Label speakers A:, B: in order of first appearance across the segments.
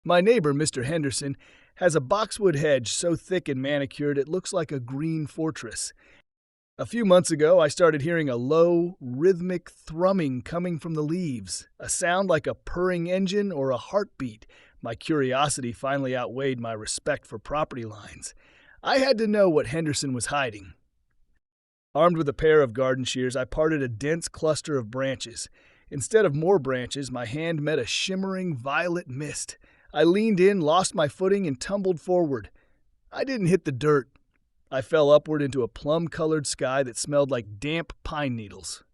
A: My neighbor, Mr. Henderson, has a boxwood hedge so thick and manicured it looks like a green fortress. A few months ago, I started hearing a low, rhythmic thrumming coming from the leaves, a sound like a purring engine or a heartbeat. My curiosity finally outweighed my respect for property lines. I had to know what Henderson was hiding. Armed with a pair of garden shears, I parted a dense cluster of branches. Instead of more branches, my hand met a shimmering violet mist. I leaned in, lost my footing, and tumbled forward. I didn't hit the dirt. I fell upward into a plum-colored sky that smelled like damp pine needles.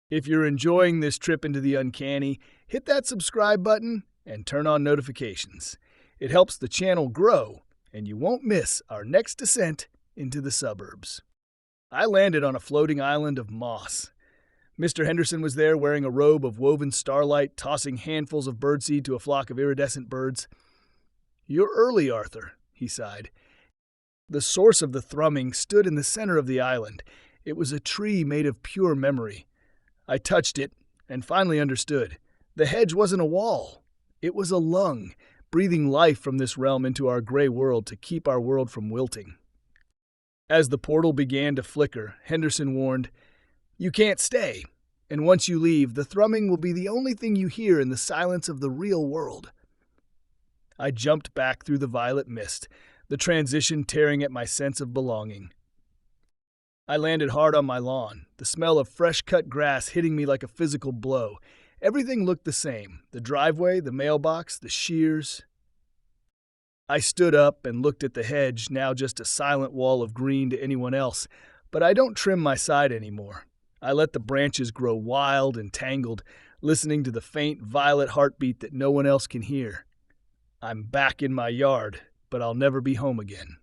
A: If you're enjoying this trip into the uncanny, hit that subscribe button and turn on notifications. It helps the channel grow, and you won't miss our next descent into the suburbs. I landed on a floating island of moss. Mr. Henderson was there wearing a robe of woven starlight, tossing handfuls of birdseed to a flock of iridescent birds. "You're early, Arthur," he sighed. The source of the thrumming stood in the center of the island. It was a tree made of pure memory. I touched it and finally understood. The hedge wasn't a wall. It was a lung, breathing life from this realm into our gray world to keep our world from wilting. As the portal began to flicker, Henderson warned, "You can't stay, and once you leave, the thrumming will be the only thing you hear in the silence of the real world." I jumped back through the violet mist, the transition tearing at my sense of belonging. I landed hard on my lawn, the smell of fresh-cut grass hitting me like a physical blow. Everything looked the same: the driveway, the mailbox, the shears. I stood up and looked at the hedge, now just a silent wall of green to anyone else, but I don't trim my side anymore. I let the branches grow wild and tangled, listening to the faint violet heartbeat that no one else can hear. I'm back in my yard, but I'll never be home again.